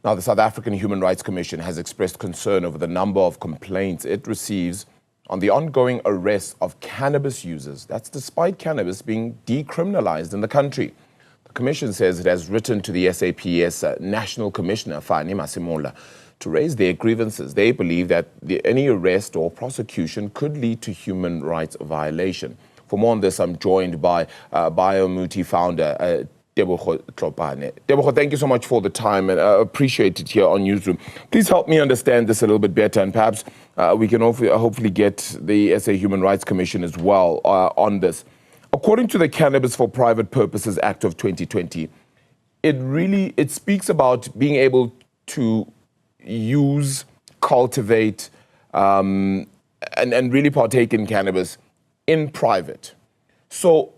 Now, the South African Human Rights Commission has expressed concern over the number of complaints it receives on the ongoing arrest of cannabis users. That's despite cannabis being decriminalized in the country. The Commission says it has written to the SAPS National Commissioner, Fani Masimola, to raise their grievances. They believe that any arrest or prosecution could lead to human rights violation. For more on this, I'm joined by Biomuti founder, Tebogo Tlhopane. Tebogo, thank you so much for the time, and I appreciate it here on Newzroom. Please help me understand this a little bit better, and perhaps we can hopefully get the SA Human Rights Commission as well on this. According to the Cannabis for Private Purposes Act of 2020, it speaks about being able to use, cultivate, and really partake in cannabis in private. So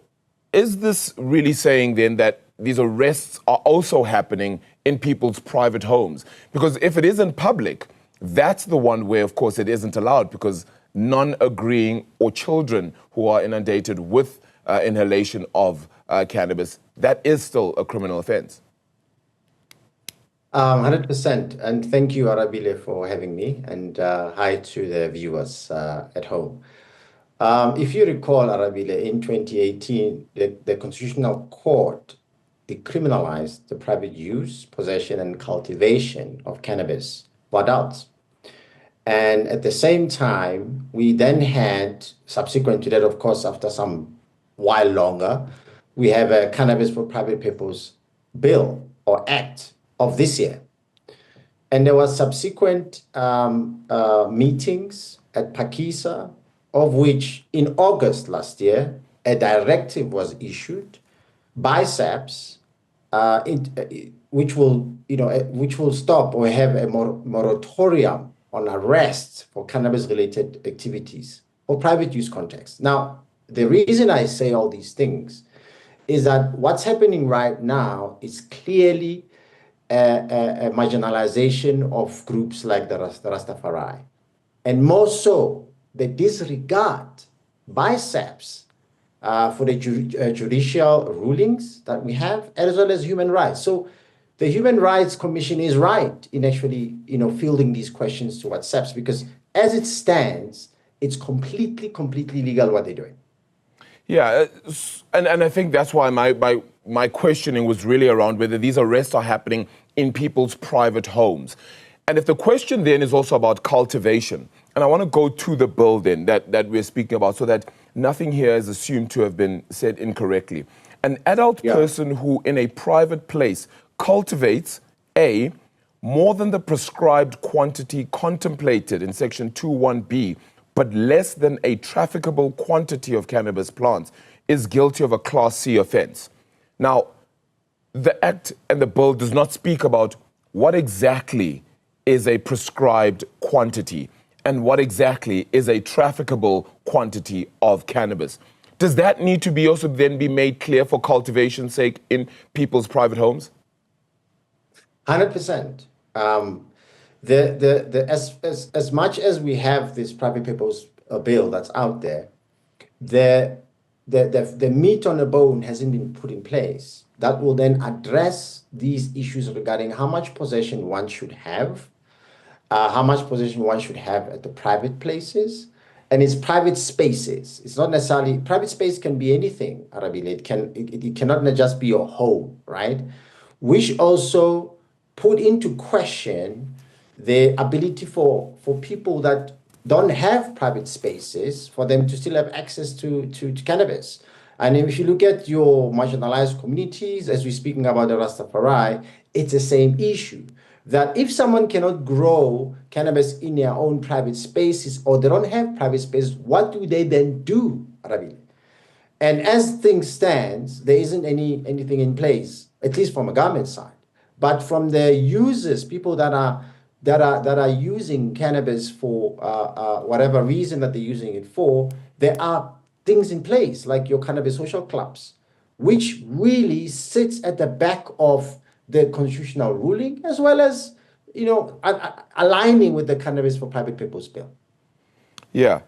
is this really saying then that these arrests are also happening in people's private homes? Because if it isn't public, that's the one where, of course, it isn't allowed, because non-agreeing or children who are inundated with inhalation of cannabis, that is still a criminal offense. 100%. And thank you, Arabile, for having me. And hi to the viewers at home. If you recall, Arabile, in 2018, the Constitutional Court decriminalized the private use, possession, and cultivation of cannabis for adults. And at the same time, we then had, subsequent to that, of course, after some while longer, we have a Cannabis for Private Purpose Bill or Act of this year. And there was subsequent meetings at Phakisa, of which in August last year, a directive was issued by SAPS, which will stop or have a moratorium on arrests for cannabis-related activities or private use context. Now, the reason I say all these things is that what's happening right now is clearly a marginalization of groups like the Rastafari, and more so the disregard by SAPS for the judicial rulings that we have, as well as human rights. So the Human Rights Commission is right in actually, fielding these questions towards SAPS, because as it stands, it's completely legal what they're doing. Yeah, and I think that's why my questioning was really around whether these arrests are happening in people's private homes. And if the question then is also about cultivation, and I want to go to the bill then that we're speaking about so that nothing here is assumed to have been said incorrectly. An adult person who in a private place cultivates more than the prescribed quantity contemplated in section 2(1)(b), but less than a trafficable quantity of cannabis plants, is guilty of a Class C offense. Now, the Act and the bill does not speak about what exactly is a prescribed quantity and what exactly is a trafficable quantity of cannabis. Does that need to be also then be made clear for cultivation's sake in people's private homes? 100%. As much as we have this private people's bill that's out there, the meat on the bone hasn't been put in place that will then address these issues regarding how much possession one should have, how much possession one should have at the private places, and its private spaces. It's not necessarily, private space can be anything, Arabile. It cannot just be your home, right? Which also put into question the ability for people that don't have private spaces for them to still have access to cannabis. And if you look at your marginalized communities, as we're speaking about the Rastafari, it's the same issue. That if someone cannot grow cannabis in their own private spaces, or they don't have private spaces, what do they then do, Arabile? And as things stand, there isn't anything in place, at least from a government side. But from the users, people that are using cannabis for whatever reason that they're using it for, there are things in place like your cannabis social clubs, which really sits at the back of the constitutional ruling, as well as aligning with the Cannabis for Private People's Bill. Yeah,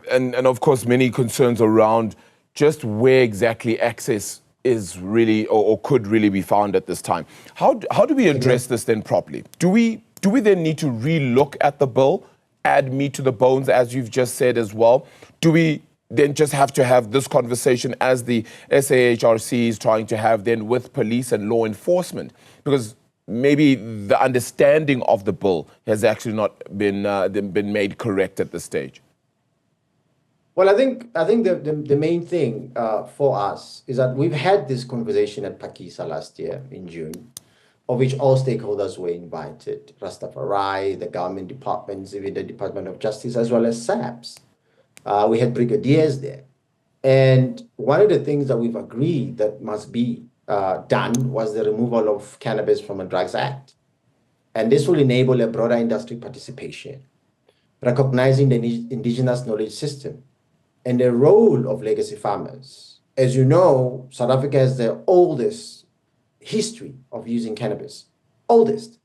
and of course many concerns around just where exactly access is really or could really be found at this time. How do we address this then properly? Do we then need to re-look at the bill, add meat to the bones, as you've just said as well? Do we then just have to have this conversation as the SAHRC is trying to have then with police and law enforcement? Because maybe the understanding of the bill has actually not been made correct at this stage. Well, I think the main thing for us is that we've had this conversation at Phakisa last year in June, of which all stakeholders were invited: Rastafari, the government departments, even the Department of Justice, as well as SAPS. We had brigadiers there. And one of the things that we've agreed that must be done was the removal of Cannabis from a Drugs Act. And this will enable a broader industry participation, recognizing the indigenous knowledge system and the role of legacy farmers. As you know, South Africa has the oldest history of using cannabis, oldest.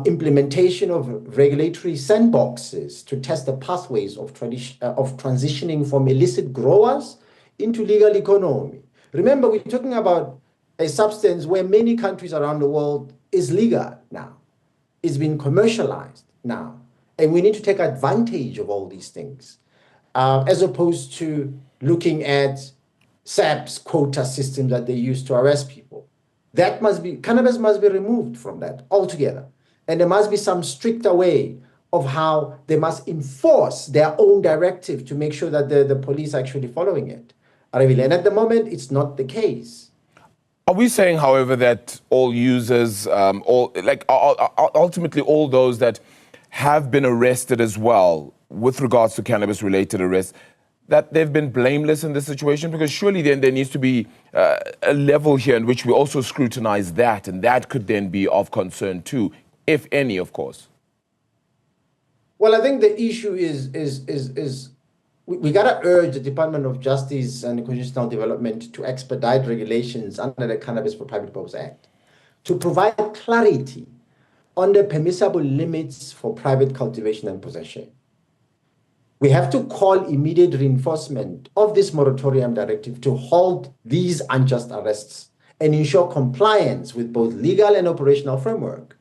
Implementation of regulatory sandboxes to test the pathways of transitioning from illicit growers into legal economy. Remember, we're talking about a substance where many countries around the world is legal now. It's been commercialized now. And we need to take advantage of all these things, as opposed to looking at SAPS quota systems that they use to arrest people. Cannabis must be removed from that altogether. And there must be some stricter way of how they must enforce their own directive to make sure that the police are actually following it. And at the moment, it's not the case. Are we saying, however, that all users, ultimately all those that have been arrested as well with regards to cannabis-related arrests, that they've been blameless in this situation? Because surely then there needs to be a level here in which we also scrutinize that, and that could then be of concern too, if any, of course. Well, I think the issue is we got to urge the Department of Justice and Constitutional Development to expedite regulations under the Cannabis for Private Purpose Act to provide clarity on the permissible limits for private cultivation and possession. We have to call immediate reinforcement of this moratorium directive to halt these unjust arrests and ensure compliance with both legal and operational framework.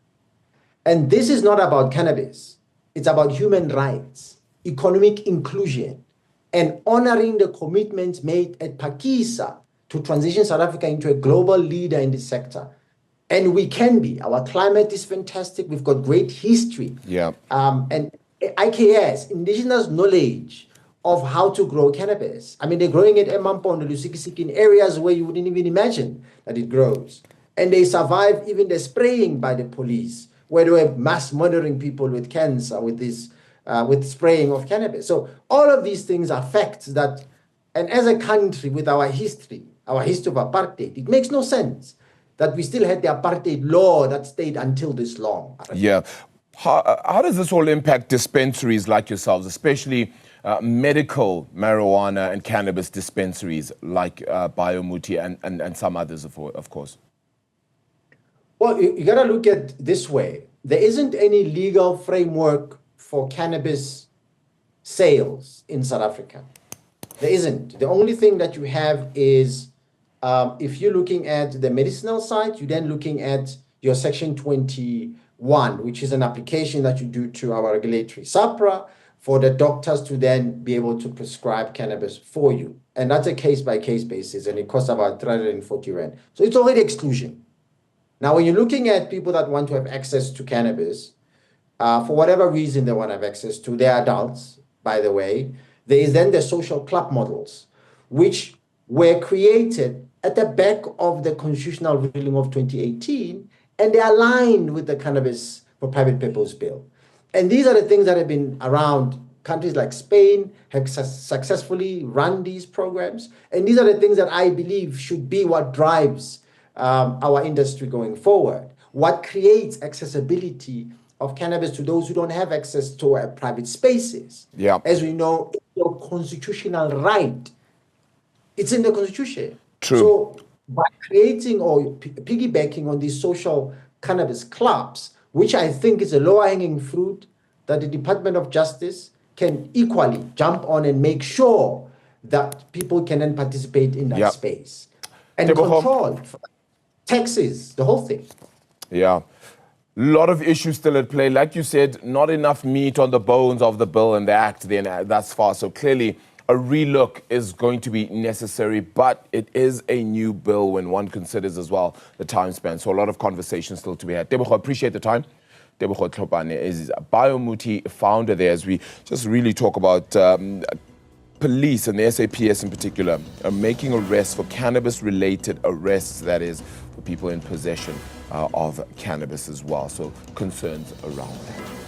And this is not about cannabis. It's about human rights, economic inclusion, and honoring the commitments made at Phakisa to transition South Africa into a global leader in this sector. And we can be. Our climate is fantastic. We've got great history. Yeah. And IKS, indigenous knowledge of how to grow cannabis. I mean, they're growing it in Mampondo, Lusikisiki, in areas where you wouldn't even imagine that it grows. And they survive even the spraying by the police, where they were mass murdering people with cancer with this, with spraying of cannabis. So all of these things are facts that, and as a country with our history of apartheid, it makes no sense that we still had the apartheid law that stayed until this long. Yeah. How does this all impact dispensaries like yourselves, especially medical marijuana and cannabis dispensaries like Biomuti and some others, of course? Well, you got to look at it this way. There isn't any legal framework for cannabis sales in South Africa. There isn't. The only thing that you have is, if you're looking at the medicinal side, you're then looking at your Section 21, which is an application that you do to our regulatory SAPRA for the doctors to then be able to prescribe cannabis for you. And that's a case-by-case basis, and it costs about 340 rand. So it's already exclusion. Now, when you're looking at people that want to have access to cannabis, for whatever reason they want to have access to, they're adults, by the way, there is then the social club models, which were created at the back of the constitutional ruling of 2018, and they align with the Cannabis for Private Purpose Bill. And these are the things that have been around. Countries like Spain have successfully run these programs. And these are the things that I believe should be what drives our industry going forward. What creates accessibility of cannabis to those who don't have access to private spaces. Yeah. As we know, it's your constitutional right. It's in the Constitution. True. So by creating or piggybacking on these social cannabis clubs, which I think is a lower-hanging fruit that the Department of Justice can equally jump on and make sure that people can then participate in that space. and control, taxes, the whole thing. Yeah. A lot of issues still at play. Like you said, not enough meat on the bones of the bill and the act then thus far. So clearly a relook is going to be necessary, but it is a new bill when one considers as well the time span. So a lot of conversation still to be had. Tebogo, appreciate the time. Tebogo Tlhopane is BioMuti founder there as we just really talk about police and the SAPS in particular are making arrests for cannabis-related arrests, that is, for people in possession of cannabis as well. So concerns around that.